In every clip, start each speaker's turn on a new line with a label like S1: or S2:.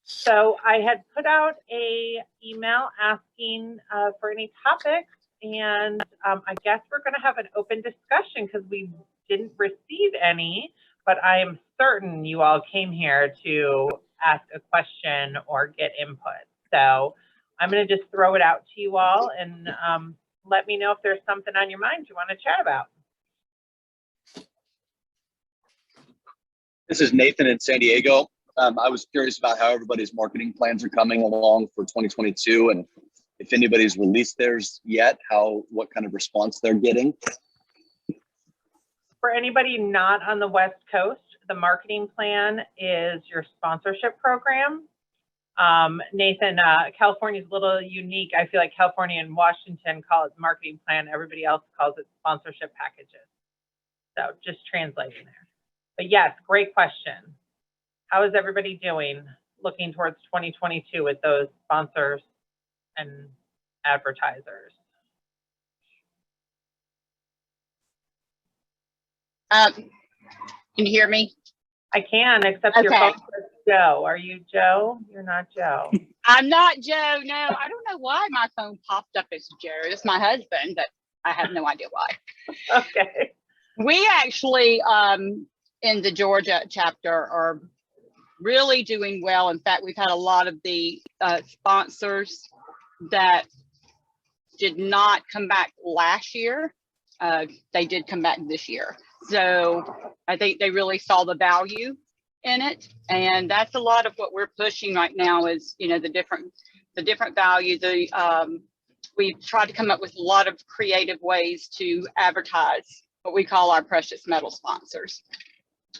S1: So I had put out a email asking for any topics, and I guess we're going to have an open discussion because we didn't receive any, but I am certain you all came here to ask a question or get input. So I'm going to just throw it out to you all and let me know if there's something on your mind you want to chat about.
S2: This is Nathan in San Diego. I was curious about how everybody's marketing plans are coming along for 2022, and if anybody's released theirs yet, what kind of response they're getting.
S1: For anybody not on the West Coast, the marketing plan is your sponsorship program. Nathan, California is a little unique. I feel like California and Washington call it marketing plan. Everybody else calls it sponsorship packages. So just translating there. But yes, great question. How is everybody doing looking towards 2022 with those sponsors and advertisers?
S3: Can you hear me?
S1: I can, except your phone says Joe. Are you Joe? You're not Joe.
S3: I'm not Joe. No, I don't know why my phone popped up as Joe. It's my husband, but I have no idea why.
S1: Okay.
S3: We actually, in the Georgia chapter, are really doing well. In fact, we've had a lot of the sponsors that did not come back last year. They did come back this year. So I think they really saw the value in it. And that's a lot of what we're pushing right now is, you know, the different value. We've tried to come up with a lot of creative ways to advertise what we call our precious metal sponsors.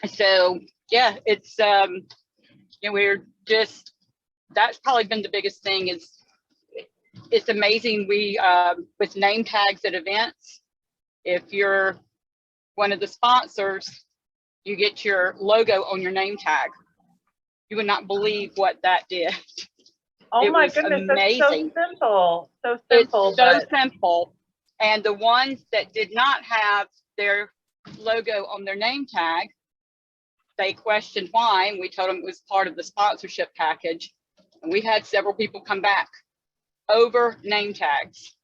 S3: So yeah, it's, you know, we're just, that's probably been the biggest thing is it's amazing. We, with name tags at events, if you're one of the sponsors, you get your logo on your name tag. You would not believe what that did.
S1: Oh my goodness, amazing. That's so simple. So simple.
S3: It's so simple. And the ones that did not have their logo on their name tag, they questioned why, and we told them it was part of the sponsorship package. And we had several people come back over name tags.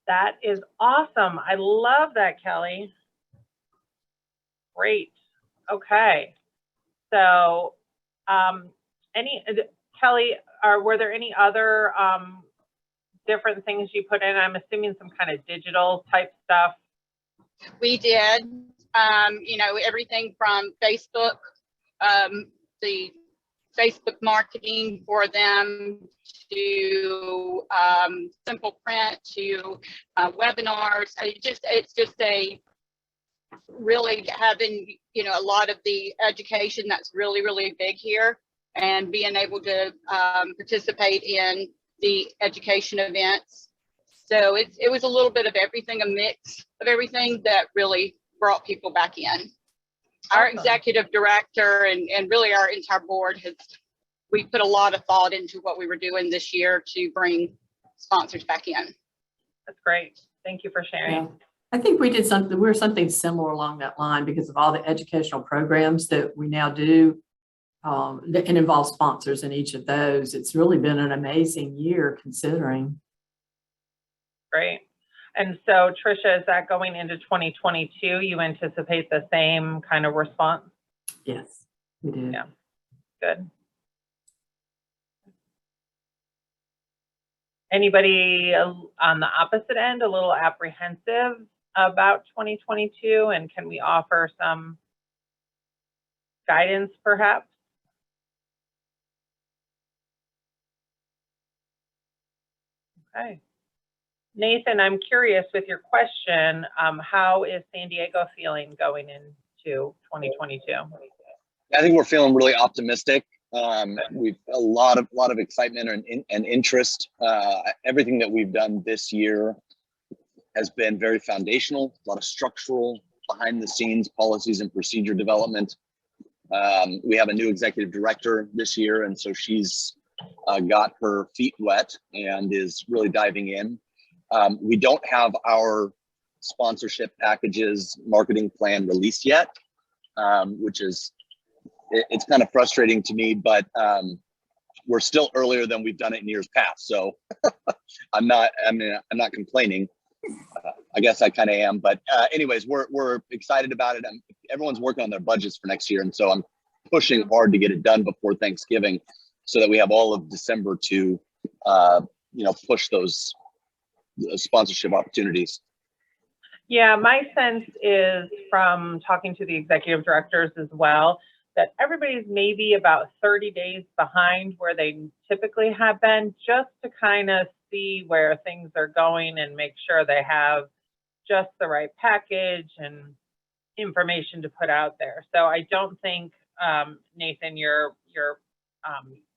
S1: That is awesome. I love that, Kelly. Great. Okay. So, Kelly, were there any other different things you put in? I'm assuming some kind of digital type stuff.
S3: We did, you know, everything from Facebook, the Facebook marketing for them to simple print to webinars. It's just a really having, you know, a lot of the education that's really, really big here and being able to participate in the education events. So it was a little bit of everything, a mix of everything that really brought people back in. Our executive director and really our entire board we put a lot of thought into what we were doing this year to bring sponsors back in.
S1: That's great. Thank you for sharing.
S4: Yeah. I think we did something similar along that line because of all the educational programs that we now do that involve sponsors in each of those. It's really been an amazing year considering.
S1: Great. And so, Tricia, is that going into 2022? You anticipate the same kind of response?
S4: Yes, we do.
S1: Yeah, good. Anybody on the opposite end, a little apprehensive about 2022? And can we offer some guidance, perhaps? Okay. Nathan, I'm curious with your question, how is San Diego feeling going into 2022?
S2: I think we're feeling really optimistic. We've a lot of excitement and interest. Everything that we've done this year has been very foundational, a lot of structural behind the scenes policies and procedure development. We have a new executive director this year, and so she's got her feet wet and is really diving in. We don't have our sponsorship packages marketing plan released yet, which is, it's kind of frustrating to me, but we're still earlier than we've done it in years past. So I'm not complaining. I guess I kind of am, but anyways, we're excited about it. Everyone's working on their budgets for next year, and so I'm pushing hard to get it done before Thanksgiving, so that we have all of December to, push those sponsorship opportunities.
S1: Yeah, my sense is from talking to the executive directors as well, that everybody's maybe about 30 days behind where they typically have been, just to kind of see where things are going and make sure they have just the right package and information to put out there. So I don't think, Nathan, you're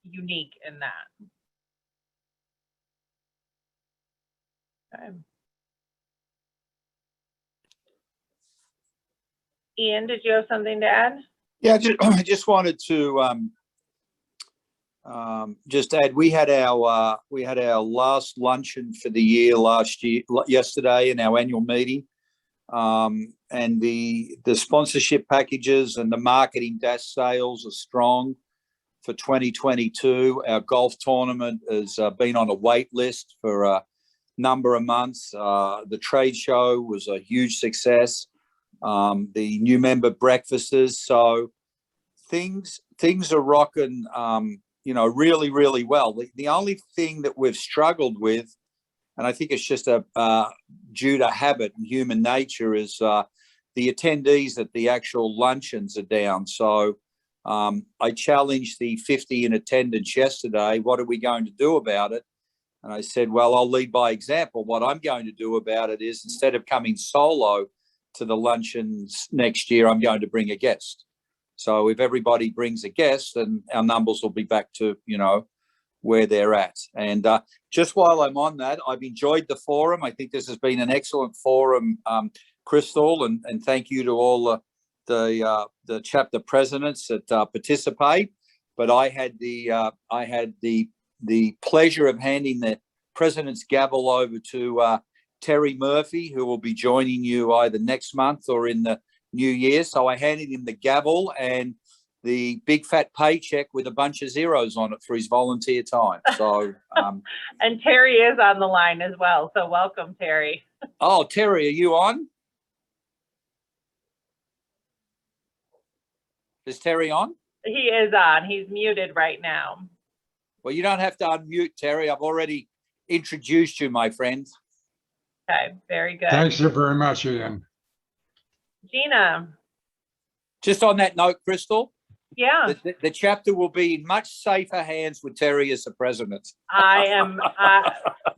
S1: unique in that. Okay. Ian, did you have something to add?
S5: Yeah, I just wanted to just add, we had our last luncheon for the year yesterday in our annual meeting, and the sponsorship packages and the marketing dash sales are strong for 2022. Our golf tournament has been on a wait list for a number of months. The trade show was a huge success. The new member breakfasts, so things are rocking, really, really well. The only thing that we've struggled with, and I think it's just due to habit and human nature, is the attendees at the actual luncheons are down. So I challenged the 50 in attendance yesterday. What are we going to do about it? And I said, well, I'll lead by example. What I'm going to do about it is, instead of coming solo to the luncheons next year, I'm going to bring a guest. So if everybody brings a guest, then our numbers will be back to, where they're at. And just while I'm on that, I've enjoyed the forum. I think this has been an excellent forum, Crystal, and thank you to all the chapter presidents that participate. But I had the pleasure of handing the president's gavel over to Terry Murphy, who will be joining you either next month or in the new year. So I handed him the gavel and the big fat paycheck with a bunch of zeros on it for his volunteer time. So
S1: and Terry is on the line as well. So welcome, Terry.
S5: Oh, Terry, are you on? Is Terry on?
S1: He is on. He's muted right now.
S5: Well, you don't have to unmute, Terry. I've already introduced you, my friend.
S1: Okay, very good.
S6: Thanks you very much, Ian.
S1: Gina.
S5: Just on that note, Crystal.
S1: Yeah.
S5: The chapter will be in much safer hands with Terry as the president.
S1: I am,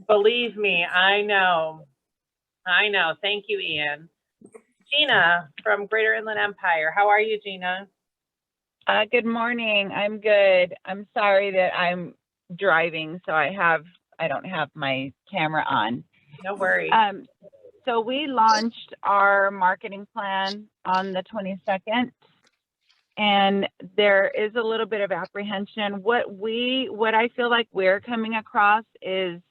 S1: believe me, I know. Thank you, Ian. Gina from Greater Inland Empire. How are you, Gina?
S7: Good morning. I'm good. I'm sorry that I'm driving, so I don't have my camera on.
S1: No worries.
S7: So we launched our marketing plan on the 22nd, and there is a little bit of apprehension. What I feel like we're coming across is,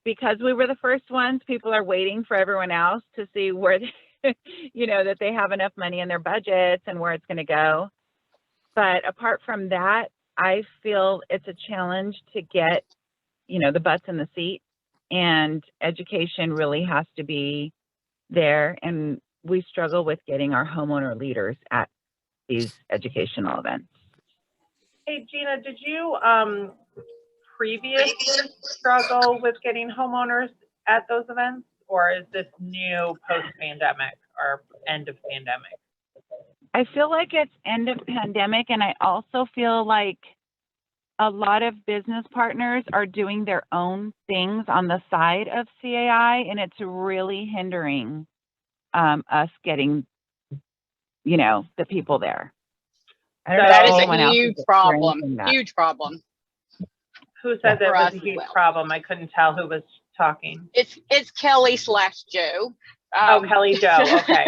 S7: because we were the first ones, people are waiting for everyone else to see where that they have enough money in their budgets and where it's going to go. But apart from that, I feel it's a challenge to get, the butts in the seat, and education really has to be there. And we struggle with getting our homeowner leaders at these educational events.
S1: Hey, Gina, did you previously struggle with getting homeowners at those events, or is this new post-pandemic or end of pandemic?
S7: I feel like it's end of pandemic, and I also feel like a lot of business partners are doing their own things on the side of CAI, and it's really hindering us getting, the people there. I don't know
S3: That
S7: if
S3: is
S7: anyone
S3: a
S7: else
S3: huge
S7: is
S3: problem.
S7: experiencing that.
S3: Huge problem.
S1: Who said that
S3: For
S1: was
S3: us
S1: a
S3: as
S1: huge
S3: well.
S1: problem? I couldn't tell who was talking.
S3: It's Kelly/Joe.
S1: Kelly Joe. Okay.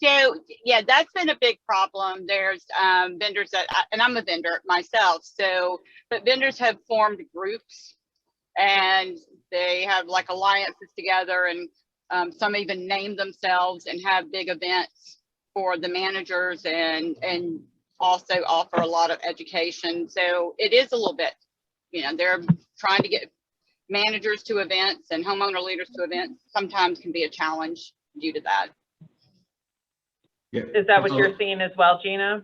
S3: So yeah, that's been a big problem. There's vendors and I'm a vendor myself. But vendors have formed groups, and they have like alliances together, and some even name themselves and have big events for the managers and also offer a lot of education. So it is a little bit, they're trying to get managers to events and homeowner leaders to events. Sometimes can be a challenge due to that.
S6: Yeah.
S1: Is that what you're seeing as well, Gina?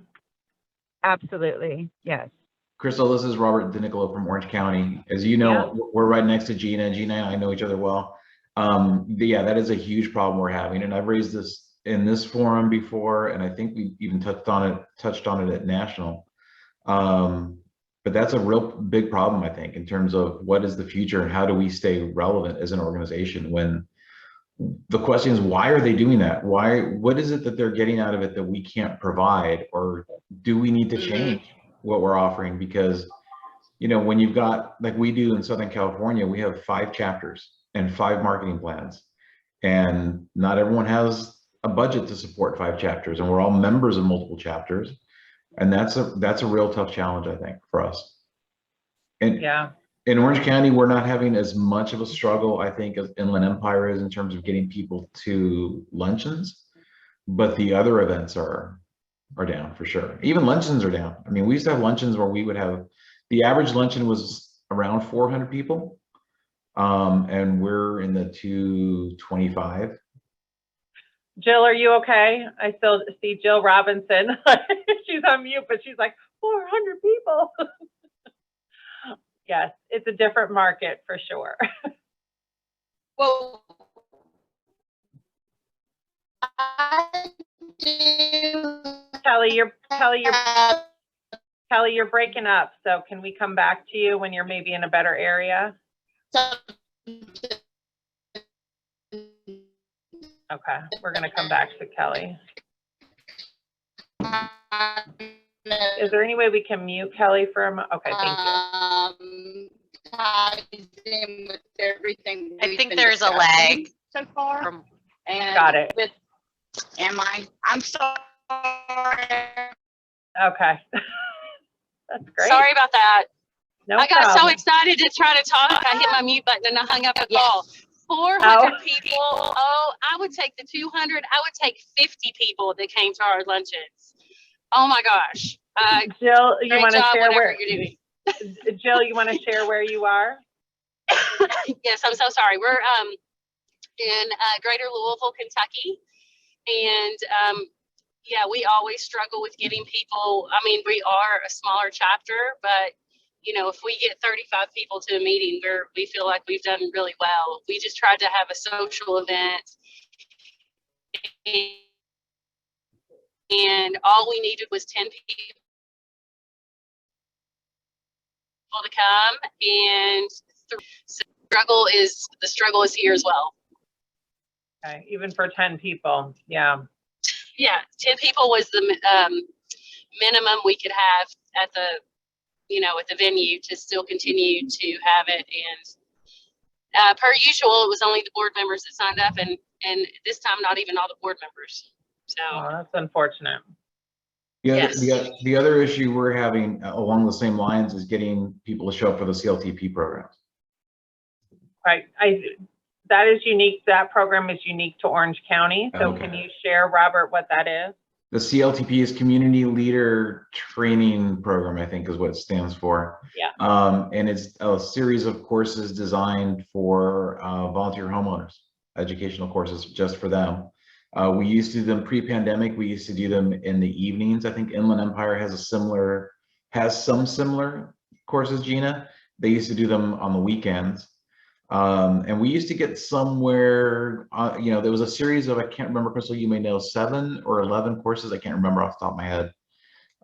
S7: Absolutely, yes.
S6: Crystal, this is Robert DeNicola from Orange County. As you know, we're right next to Gina. Gina and I know each other well. Yeah, that is a huge problem we're having. And I've raised this in this forum before, and I think we even touched on it at national. But that's a real big problem, I think, in terms of what is the future and how do we stay relevant as an organization when the question is, why are they doing that? What is it that they're getting out of it that we can't provide? Or do we need to change what we're offering? Because, when you've got, like we do in Southern California, we have 5 chapters and 5 marketing plans. And not everyone has a budget to support 5 chapters, and we're all members of multiple chapters. And that's a real tough challenge, I think, for us. And
S1: Yeah.
S6: in Orange County, we're not having as much of a struggle, I think, as Inland Empire is in terms of getting people to luncheons, but the other events are down for sure. Even luncheons are down. I mean, we used to have luncheons where we would have, the average luncheon was around 400 people, and we're in the 225.
S1: Jill, are you okay? I still see Jill Robinson. She's on mute, but she's like, 400 people. Yes, it's a different market for sure.
S3: Well, I do.
S1: Kelly, you're breaking up. So can we come back to you when you're maybe in a better area? Okay, we're going to come back to Kelly. Is there any way we can mute Kelly for a moment? Okay, thank you.
S3: Ties in with everything
S8: I
S3: we've
S8: think
S3: been
S8: there's a
S3: discussing
S8: lag
S3: so far.
S8: from,
S3: And
S1: Got it.
S3: I'm sorry.
S1: Okay. That's great.
S8: sorry about that.
S1: No
S8: I got so
S1: problem.
S8: excited to try to talk. I hit my mute button and I hung up the call. 400 people. Oh, I would take the 200. I would take 50 people that came to our luncheons. Oh my gosh.
S1: Jill, you
S8: Great
S1: want to
S8: job,
S1: share
S8: whatever
S1: where
S8: you're doing.
S1: Jill, you want to share where you are?
S8: Yes, I'm so sorry. We're in Greater Louisville, Kentucky, and yeah, we always struggle with getting people. I mean, we are a smaller chapter, but if we get 35 people to a meeting, we feel like we've done really well. We just tried to have a social event, and all we needed was 10 people to come, and the struggle is here as well.
S1: Okay, even for 10 people, yeah.
S8: Yeah, 10 people was the minimum we could have at the at the venue to still continue to have it. And per usual, it was only the board members that signed up, and this time not even all the board members. So
S1: That's unfortunate.
S6: The other issue we're having along the same lines is getting people to show up for the CLTP programs.
S1: Right. That is unique. That program is unique to Orange County. So
S6: Okay.
S1: Can you share, Robert, what that is?
S6: The CLTP is Community Leader Training Program, I think is what it stands for.
S1: Yeah.
S6: And it's a series of courses designed for volunteer homeowners, educational courses just for them. We used to do them pre-pandemic. We used to do them in the evenings. I think Inland Empire has some similar courses, Gina. They used to do them on the weekends. And we used to get somewhere, there was a series of, I can't remember, Crystal, you may know, 7 or 11 courses. I can't remember off the top of my head.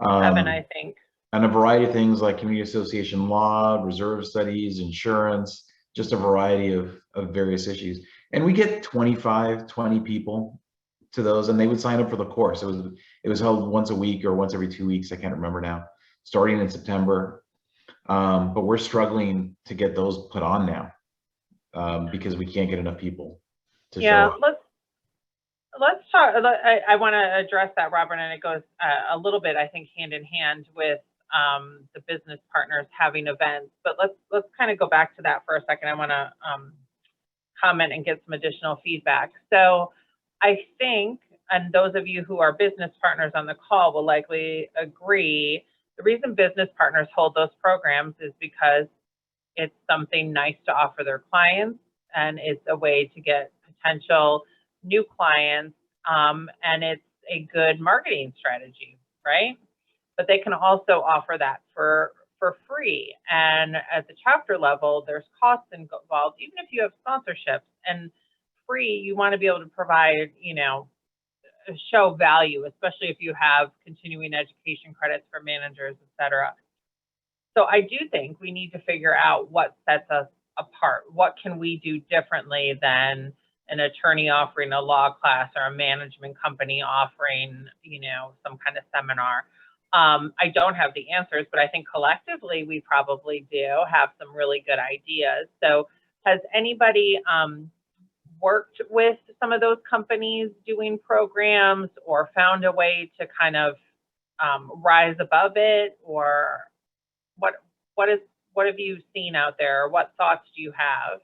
S1: 7, I think.
S6: And a variety of things like community association law, reserve studies, insurance, just a variety of various issues. And we get 25, 20 people to those, and they would sign up for the course. It was held once a week or once every 2 weeks. I can't remember now, starting in September. But we're struggling to get those put on now. Because we can't get enough people to show up.
S1: Let's talk. I want to address that, Robert, and it goes a little bit, I think, hand in hand with the business partners having events. But let's kind of go back to that for a second. I want to comment and get some additional feedback. So I think and those of you who are business partners on the call will likely agree, the reason business partners hold those programs is because it's something nice to offer their clients, and it's a way to get potential new clients, and it's a good marketing strategy, right? But they can also offer that for free. And at the chapter level, there's costs involved, even if you have sponsorships. And free, you want to be able to provide, you know, show value, especially if you have continuing education credits for managers, et cetera. So I do think we need to figure out what sets us apart. What can we do differently than an attorney offering a law class or a management company offering, you know, some kind of seminar? I don't have the answers, but I think collectively we probably do have some really good ideas. So has anybody worked with some of those companies doing programs or found a way to kind of rise above it? Or what have you seen out there? Or what thoughts do you have?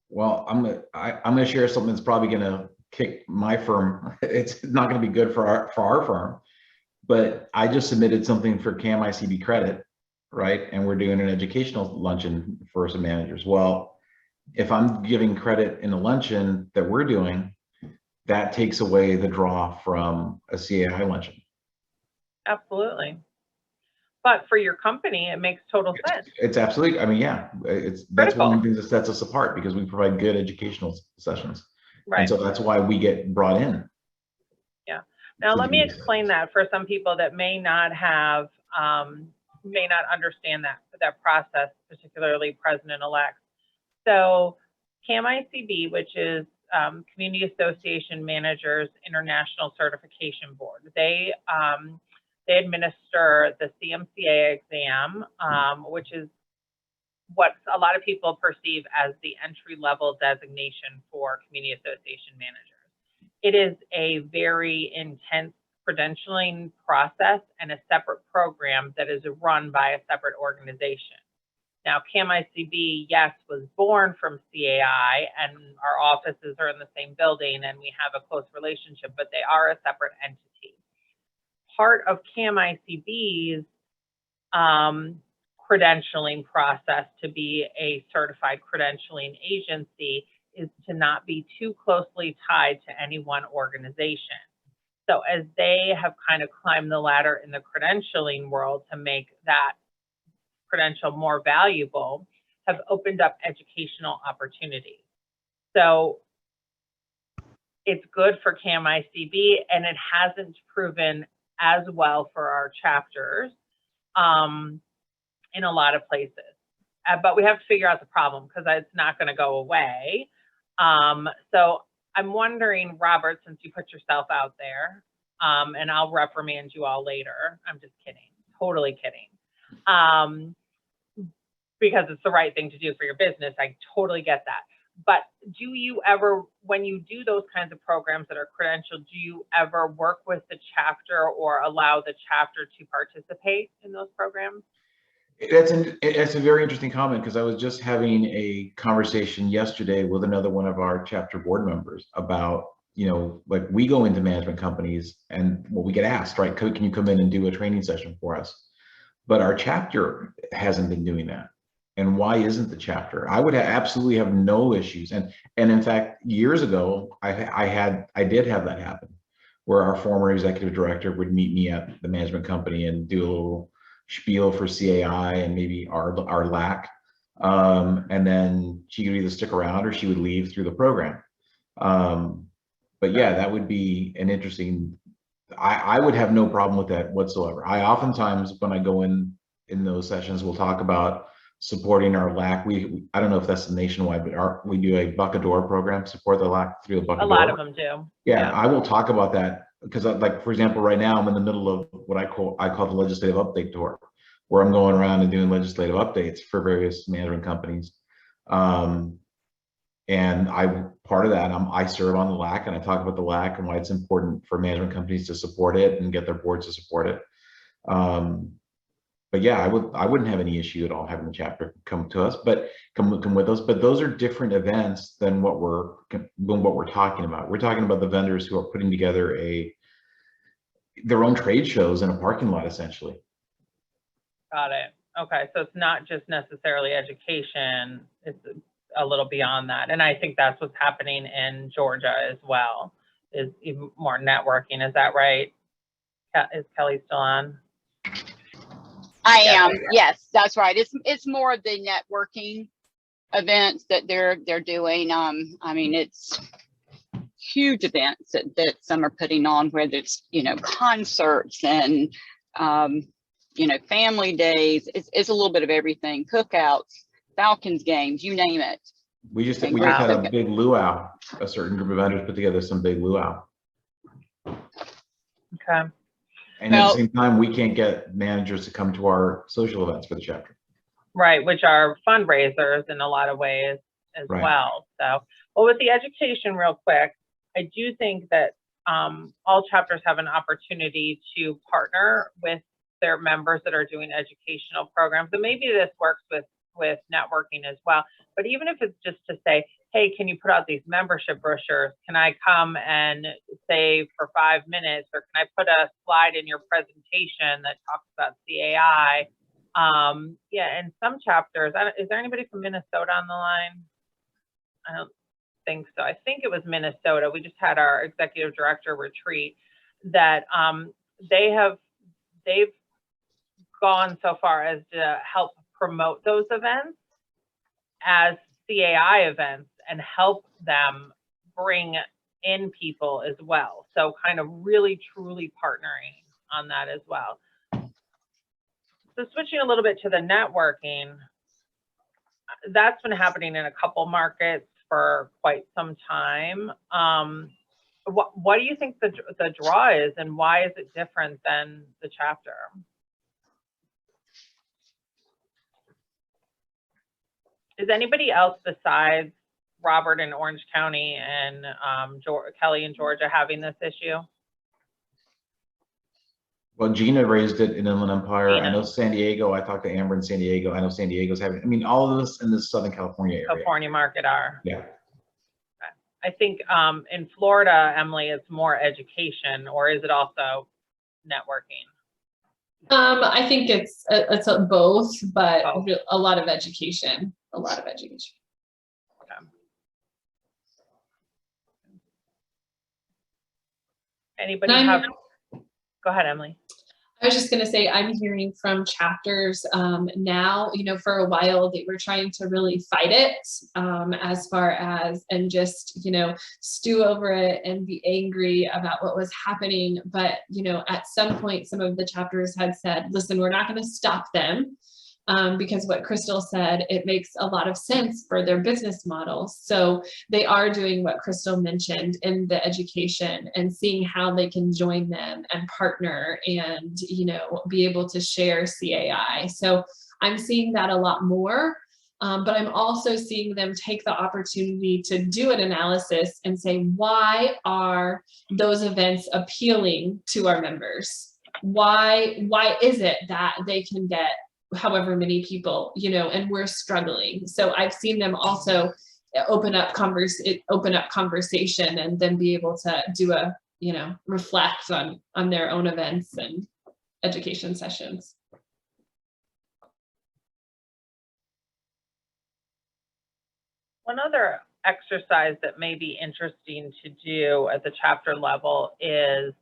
S6: Well, I'm gonna share something that's probably gonna kick my firm. It's not gonna be good for our firm, but I just submitted something for CAI credit, right? And we're doing an educational luncheon for some managers. Well, if I'm giving credit in a luncheon that we're doing, that takes away the draw from a CAI luncheon.
S1: Absolutely. But for your company, it makes total sense.
S6: It's absolutely, I mean, yeah, that's one of the things that sets us apart, because we provide good educational sessions.
S1: Right.
S6: And so that's why we get brought in.
S1: Yeah. Now let me explain that for some people that may not have, may not understand that process, particularly president-elect. So CAI, which is Community Association Managers International Certification Board, they administer the CMCA exam, which is what a lot of people perceive as the entry-level designation for community association managers. It is a very intense credentialing process and a separate program that is run by a separate organization. Now, CAI, yes, was born from CAI, and our offices are in the same building, and we have a close relationship, but they are a separate entity. Part of CAI's credentialing process to be a certified credentialing agency is to not be too closely tied to any one organization. So as they have kind of climbed the ladder in the credentialing world to make that credential more valuable, have opened up educational opportunities. So it's good for CAI, and it hasn't proven as well for our chapters in a lot of places. But we have to figure out the problem, because it's not going to go away. So I'm wondering, Robert, since you put yourself out there, and I'll reprimand you all later. I'm just kidding, totally kidding. Because it's the right thing to do for your business. I totally get that. But do you ever, when you do those kinds of programs that are credentialed, do you ever work with the chapter or allow the chapter to participate in those programs?
S6: It's a very interesting comment, because I was just having a conversation yesterday with another one of our chapter board members about, you know, like we go into management companies and we get asked, right, can you come in and do a training session for us? But our chapter hasn't been doing that. And why isn't the chapter? I would absolutely have no issues. And in fact, years ago, I did have that happen, where our former executive director would meet me at the management company and do a little spiel for CAI and maybe our LAC. And then she could either stick around or she would leave through the program. But yeah, that would be an interesting, I would have no problem with that whatsoever. I oftentimes, when I go in those sessions, we'll talk about supporting our LAC. I don't know if that's nationwide, but we do a buck a door program, support the LAC through a buck a door.
S1: A lot of them do.
S6: Yeah, I will talk about that, because like, for example, right now I'm in the middle of what I call the legislative update tour, where I'm going around and doing legislative updates for various management companies. And part of that, I serve on the LAC, and I talk about the LAC and why it's important for management companies to support it and get their boards to support it. but yeah, I wouldn't have any issue at all having the chapter come to us, but come with us. But those are different events than what we're talking about. We're talking about the vendors who are putting together their own trade shows in a parking lot, essentially.
S1: Got it. Okay, so it's not just necessarily education, it's a little beyond that. And I think that's what's happening in Georgia as well, is even more networking. Is that right? Is Kelly still on?
S3: I am. Yes, that's right. It's more of the networking events that they're doing. I mean, it's huge events that some are putting on, whether it's, you know, concerts and, you know, family days. It's a little bit of everything. Cookouts, Falcons games, you name it.
S6: We just had a big luau. A certain group of vendors put together some big luau.
S1: Okay.
S6: And at the same time, we can't get managers to come to our social events for the chapter.
S1: Right, which are fundraisers in a lot of ways as well. So, well, with the education real quick, I do think that all chapters have an opportunity to partner with their members that are doing educational programs. And maybe this works with networking as well. But even if it's just to say, hey, can you put out these membership brochures? Can I come and say for 5 minutes, or can I put a slide in your presentation that talks about CAI? Yeah, and some chapters, is there anybody from Minnesota on the line? I don't think so. I think it was Minnesota. We just had our executive director retreat that they've gone so far as to help promote those events as CAI events and help them bring in people as well. So kind of really truly partnering on that as well. So switching a little bit to the networking, that's been happening in a couple markets for quite some time. What do you think the draw is, and why is it different than the chapter? Is anybody else besides Robert in Orange County and Kelly in Georgia having this issue?
S6: Well, Gina raised it in Inland Empire.
S1: Gina.
S6: I know San Diego. I talked to Amber in San Diego. I know San Diego's having, I mean, all of this in the Southern California area.
S1: California market are.
S6: Yeah.
S1: I think in Florida, Emily, it's more education, or is it also networking?
S9: I think it's both, but a lot of education. A lot of education.
S1: Okay. Anybody have? Go ahead, Emily.
S9: I was just going to say, I'm hearing from chapters now, you know, for a while they were trying to really fight it as far as, and just, you know, stew over it and be angry about what was happening. But, you know, at some point, some of the chapters had said, listen, we're not going to stop them. Because what Crystal said, it makes a lot of sense for their business models. So they are doing what Crystal mentioned in the education and seeing how they can join them and partner and, you know, be able to share CAI. So I'm seeing that a lot more, but I'm also seeing them take the opportunity to do an analysis and say, why are those events appealing to our members? Why is it that they can get however many people, you know, and we're struggling? So I've seen them also open up conversation and then be able to do a, you know, reflect on their own events and education sessions.
S1: One other exercise that may be interesting to do at the chapter level is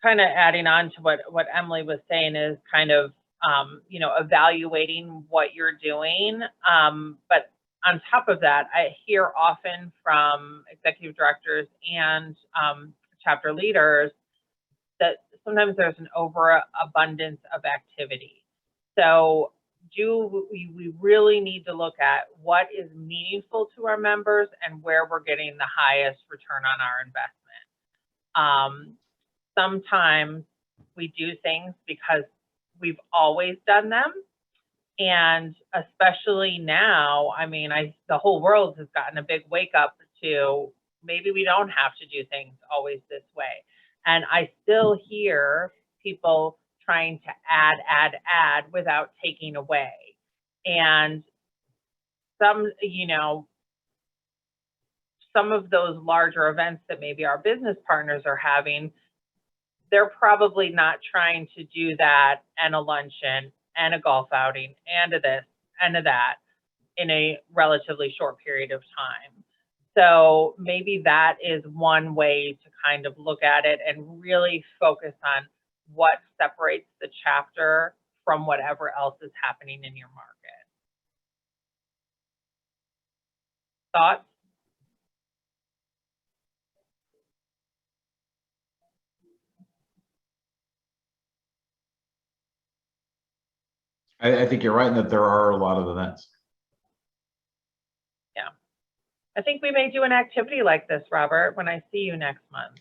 S1: kind of adding on to what Emily was saying, is kind of you know, evaluating what you're doing. But on top of that, I hear often from executive directors and chapter leaders that sometimes there's an overabundance of activity. So we really need to look at what is meaningful to our members and where we're getting the highest return on our investment. Sometimes we do things because we've always done them. And especially now, I mean, the whole world has gotten a big wake up to maybe we don't have to do things always this way. And I still hear people trying to add without taking away. And some, you know, some of those larger events that maybe our business partners are having, they're probably not trying to do that and a luncheon and a golf outing and a this and a that in a relatively short period of time. So maybe that is one way to kind of look at it and really focus on what separates the chapter from whatever else is happening in your market. Thoughts?
S6: I think you're right in that there are a lot of events.
S1: Yeah. I think we may do an activity like this, Robert, when I see you next month.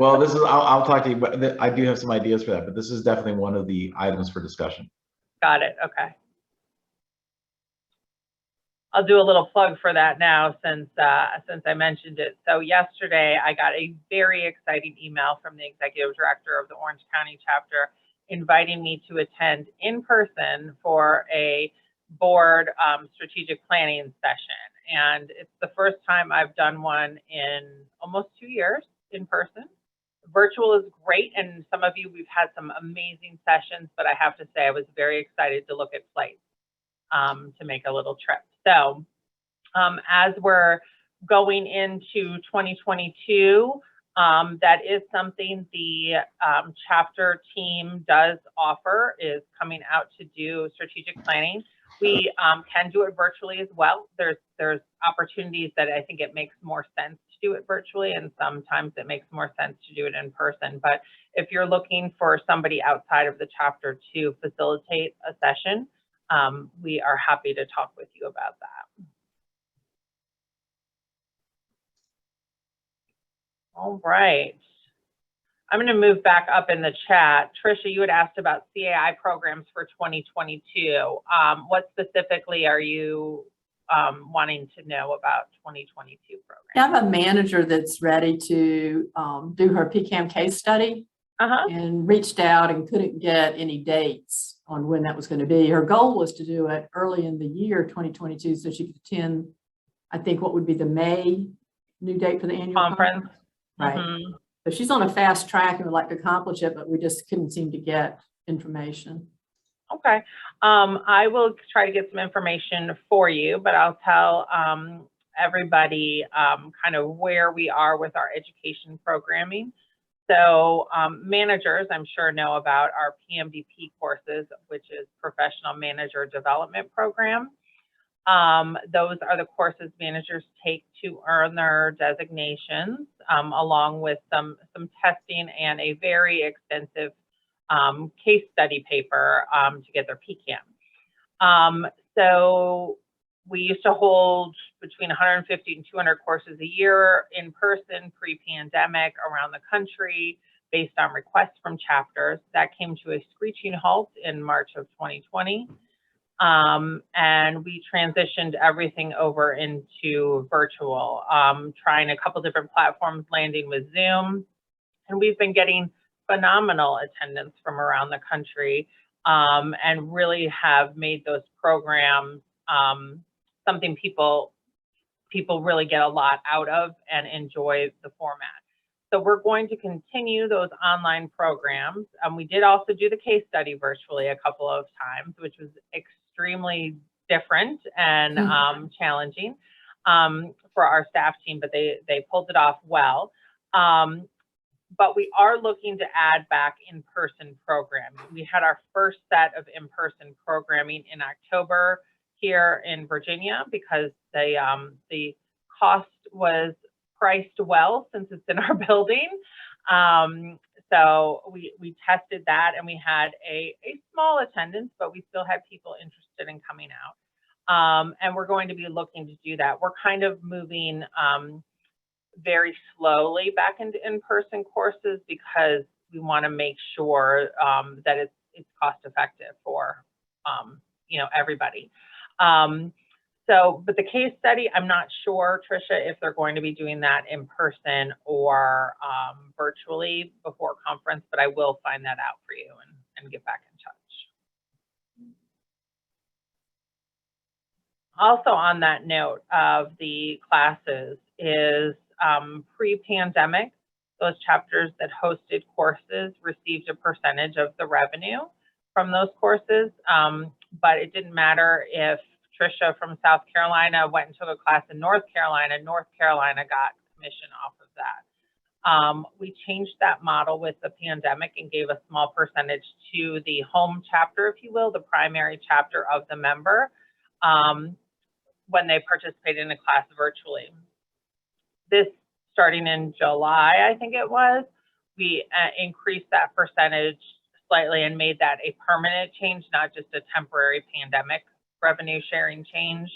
S6: Well, this is, I'll talk to you, but I do have some ideas for that, but this is definitely one of the items for discussion.
S1: Got it. Okay. I'll do a little plug for that now since I mentioned it. So yesterday I got a very exciting email from the executive director of the Orange County chapter inviting me to attend in person for a board strategic planning session. And it's the first time I've done one in almost 2 years in person. Virtual is great, and some of you, we've had some amazing sessions, but I have to say I was very excited to look at flights to make a little trip. So as we're going into 2022, that is something the chapter team does offer, is coming out to do strategic planning. We can do it virtually as well. There's opportunities that I think it makes more sense to do it virtually, and sometimes it makes more sense to do it in person. But if you're looking for somebody outside of the chapter to facilitate a session, we are happy to talk with you about that. All right. I'm going to move back up in the chat. Trisha, you had asked about CAI programs for 2022. What specifically are you wanting to know about 2022 programs?
S4: I have a manager that's ready to do her PCAM case study and reached out and couldn't get any dates on when that was going to be. Her goal was to do it early in the year 2022 so she could attend, I think, what would be the May new date for the annual conference. Right. So she's on a fast track and would like to accomplish it, but we just couldn't seem to get information.
S1: Okay. I will try to get some information for you, but I'll tell everybody kind of where we are with our education programming. So managers, I'm sure, know about our PMDP courses, which is Professional Manager Development Program. Those are the courses managers take to earn their designations, along with some testing and a very extensive case study paper to get their PCAM. So we used to hold between 150 and 200 courses a year in person pre-pandemic around the country based on requests from chapters. That came to a screeching halt in March of 2020. And we transitioned everything over into virtual, trying a couple different platforms, landing with Zoom. And we've been getting phenomenal attendance from around the country, and really have made those programs something people really get a lot out of and enjoy the format. So we're going to continue those online programs. We did also do the case study virtually a couple of times, which was extremely different and challenging for our staff team, but they pulled it off well. But we are looking to add back in-person programming. We had our first set of in-person programming in October here in Virginia because the cost was priced well since it's in our building. So we tested that and we had a small attendance, but we still had people interested in coming out. And we're going to be looking to do that. We're kind of moving very slowly back into in-person courses because we want to make sure that it's cost effective for everybody. So, but the case study, I'm not sure, Tricia, if they're going to be doing that in person or virtually before conference, but I will find that out for you and get back in touch. Also on that note of the classes is pre-pandemic, those chapters that hosted courses received a percentage of the revenue from those courses, but it didn't matter if Tricia from South Carolina went and took a class in North Carolina got commission off of that. We changed that model with the pandemic and gave a small percentage to the home chapter, if you will, the primary chapter of the member, when they participated in a class virtually. This, starting in July, I think it was, we increased that percentage slightly and made that a permanent change, not just a temporary pandemic revenue sharing change.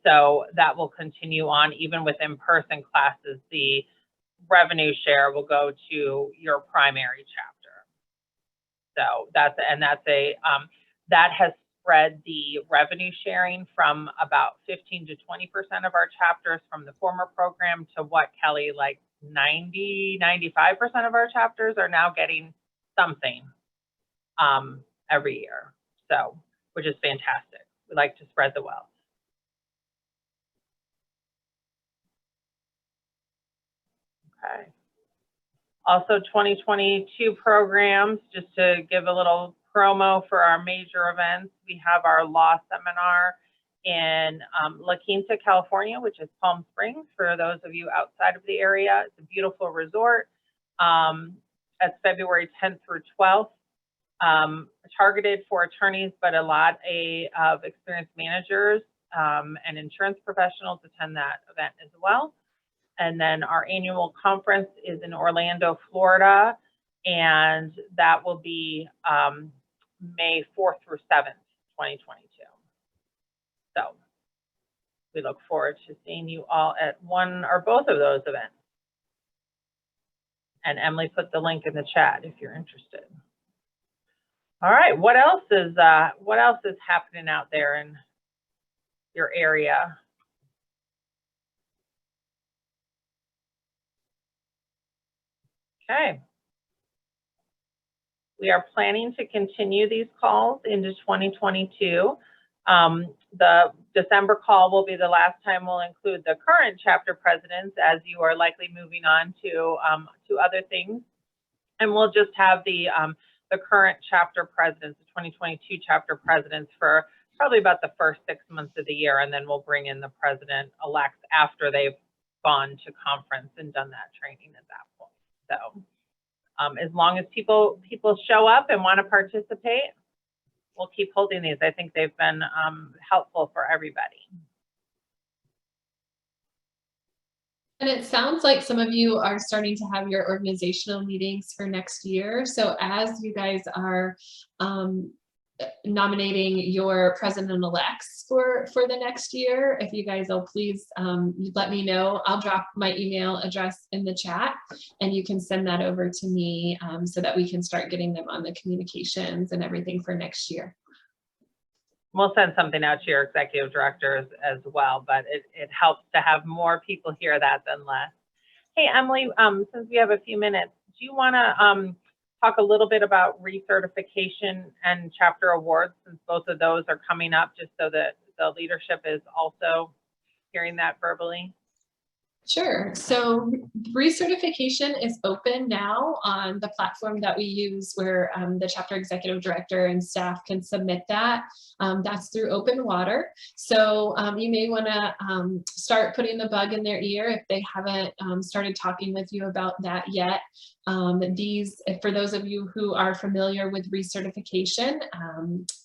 S1: So that will continue on even with in-person classes. The revenue share will go to your primary chapter. So that has spread the revenue sharing from about 15 to 20% of our chapters from the former program to what, Kelly, like 95% of our chapters are now getting something every year. So, which is fantastic. We like to spread the wealth. Okay. Also 2022 programs, just to give a little promo for our major events. We have our law seminar in La Quinta, California, which is Palm Springs, for those of you outside of the area. It's a beautiful resort. That's February 10th through 12th. Targeted for attorneys, but a lot of experienced managers and insurance professionals attend that event as well. And then our annual conference is in Orlando, Florida, and that will be May 4th through 7th, 2022. So we look forward to seeing you all at one or both of those events. And Emily put the link in the chat if you're interested. All right, what else is happening out there in your area? Okay. We are planning to continue these calls into 2022. The December call will be the last time we'll include the current chapter presidents, as you are likely moving on to other things. And we'll just have the current chapter presidents, the 2022 chapter presidents, for probably about the first 6 months of the year, and then we'll bring in the president-elects after they've gone to conference and done that training at that point. So as long as people show up and want to participate, we'll keep holding these. I think they've been helpful for everybody.
S9: And it sounds like some of you are starting to have your organizational meetings for next year. So as you guys are nominating your president-elects for the next year, if you guys will please let me know. I'll drop my email address in the chat and you can send that over to me so that we can start getting them on the communications and everything for next year.
S1: We'll send something out to your executive directors as well, but it helps to have more people hear that than less. Hey, Emily, since we have a few minutes, do you want to talk a little bit about recertification and chapter awards, since both of those are coming up, just so that the leadership is also hearing that verbally?
S9: Sure. So recertification is open now on the platform that we use, where the chapter executive director and staff can submit that. That's through Open Water. So you may want to start putting the bug in their ear if they haven't started talking with you about that yet. For those of you who are familiar with recertification,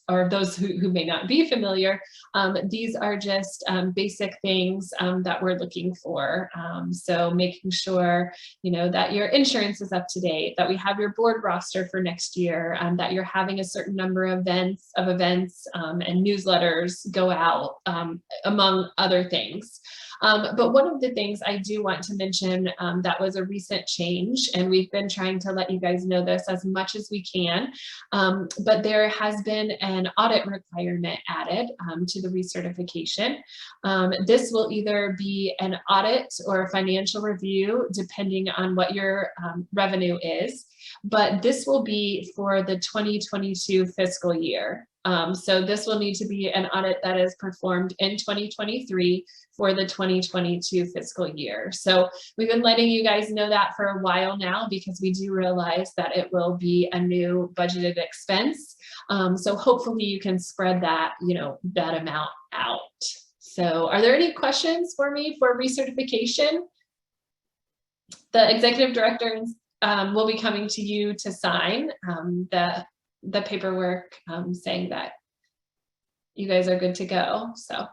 S9: or those who may not be familiar, these are just basic things that we're looking for. So making sure, that your insurance is up to date, that we have your board roster for next year, that you're having a certain number of events and newsletters go out, among other things. But one of the things I do want to mention that was a recent change, and we've been trying to let you guys know this as much as we can, but there has been an audit requirement added to the recertification. This will either be an audit or a financial review, depending on what your revenue is, but this will be for the 2022 fiscal year. So this will need to be an audit that is performed in 2023 for the 2022 fiscal year. So we've been letting you guys know that for a while now, because we do realize that it will be a new budgeted expense. So hopefully you can spread that, that amount out. So are there any questions for me for recertification? The executive director will be coming to you to sign the paperwork saying that you guys are good to go. So,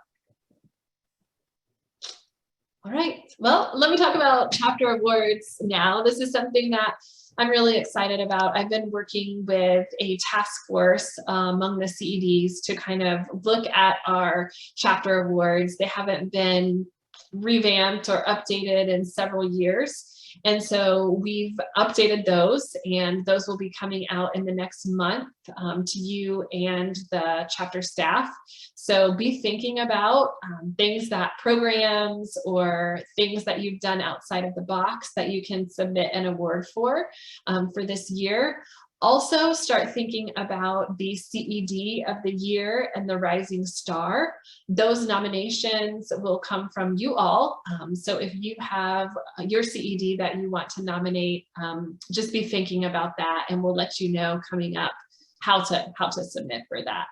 S9: all right, well, let me talk about chapter awards now. This is something that I'm really excited about. I've been working with a task force among the CEDs to kind of look at our chapter awards. They haven't been revamped or updated in several years. And so we've updated those, and those will be coming out in the next month to you and the chapter staff. So be thinking about things that programs or things that you've done outside of the box that you can submit an award for this year. Also start thinking about the CED of the year and the Rising Star. Those nominations will come from you all. So if you have your CED that you want to nominate, just be thinking about that, and we'll let you know coming up how to submit for that.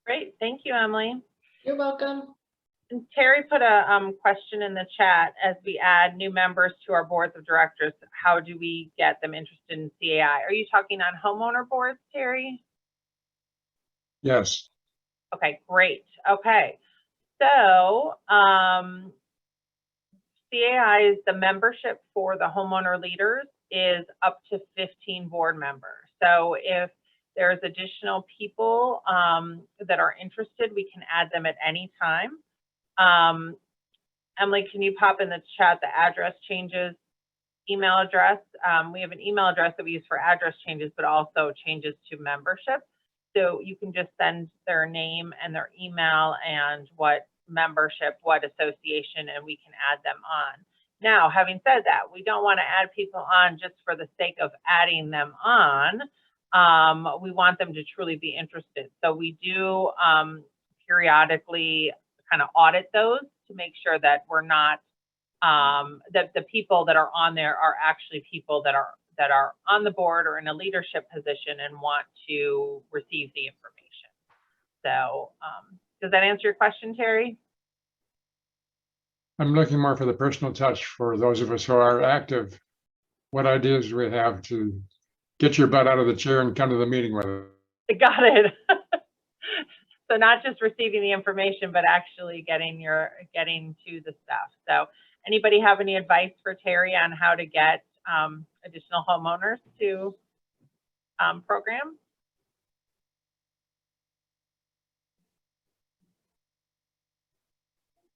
S1: Great, thank you, Emily.
S9: You're welcome.
S1: And Terry put a question in the chat: as we add new members to our boards of directors, how do we get them interested in CAI? Are you talking on homeowner boards, Terry?
S10: Yes.
S1: Okay, great. Okay, so CAI is the membership for the homeowner leaders is up to 15 board members. So if there's additional people that are interested, we can add them at any time. Emily, can you pop in the chat the address changes, email address? We have an email address that we use for address changes, but also changes to membership. So you can just send their name and their email and what membership, what association, and we can add them on. Now, having said that, we don't want to add people on just for the sake of adding them on. We want them to truly be interested. So we do periodically kind of audit those to make sure that we're not, that the people that are on there are actually people that are on the board or in a leadership position and want to receive the information. So does that answer your question, Terry?
S10: I'm looking more for the personal touch for those of us who are active. What ideas do we have to get your butt out of the chair and come to the meeting with us?
S1: Got it. So not just receiving the information, but actually getting to the stuff. So anybody have any advice for Terry on how to get additional homeowners to program?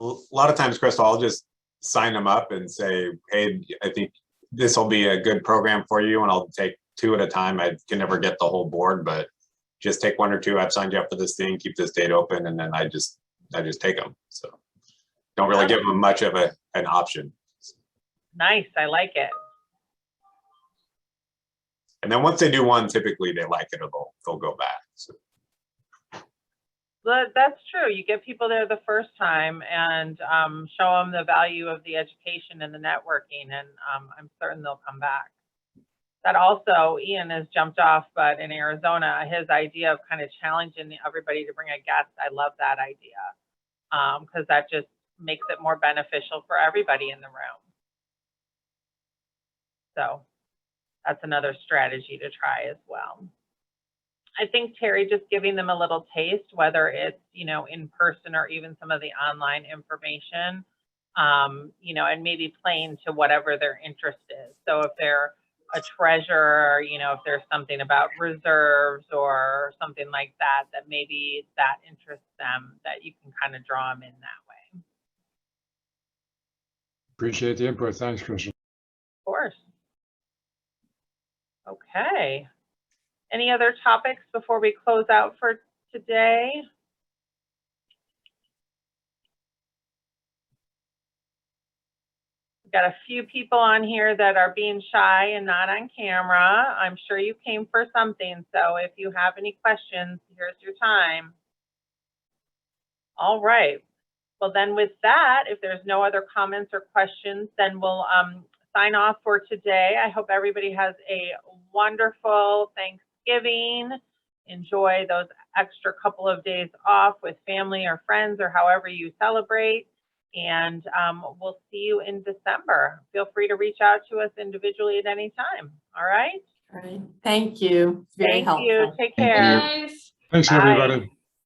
S11: A lot of times, Crystal, I'll just sign them up and say, hey, I think this will be a good program for you, and I'll take 2 at a time. I can never get the whole board, but just take 1 or 2. I've signed you up for this thing, keep this date open, and then I just take them. So don't really give them much of an option.
S1: Nice, I like it.
S11: And then once they do one, typically they like it, or they'll go back. So.
S1: But that's true. You get people there the first time and show them the value of the education and the networking, and I'm certain they'll come back. That also, Ian has jumped off, but in Arizona, his idea of kind of challenging everybody to bring a guest, I love that idea, because that just makes it more beneficial for everybody in the room. So that's another strategy to try as well. I think, Terry, just giving them a little taste, whether it's, in person or even some of the online information, and maybe playing to whatever their interest is. So if they're a treasurer, you know, if there's something about reserves or something like that, that maybe that interests them, that you can kind of draw them in that way.
S10: Appreciate the input. Thanks, Kristen.
S1: Of course. Okay. Any other topics before we close out for today? We've got a few people on here that are being shy and not on camera. I'm sure you came for something, so if you have any questions, here's your time. All right. Well, then with that, if there's no other comments or questions, then we'll sign off for today. I hope everybody has a wonderful Thanksgiving. Enjoy those extra couple of days off with family or friends or however you celebrate. And we'll see you in December. Feel free to reach out to us individually at any time. All right?
S4: All right. Thank you. Very
S1: Thank
S4: helpful.
S1: you. Take
S6: Thank you.
S1: care.
S9: Guys.
S10: Thanks,
S1: Bye.
S10: everybody.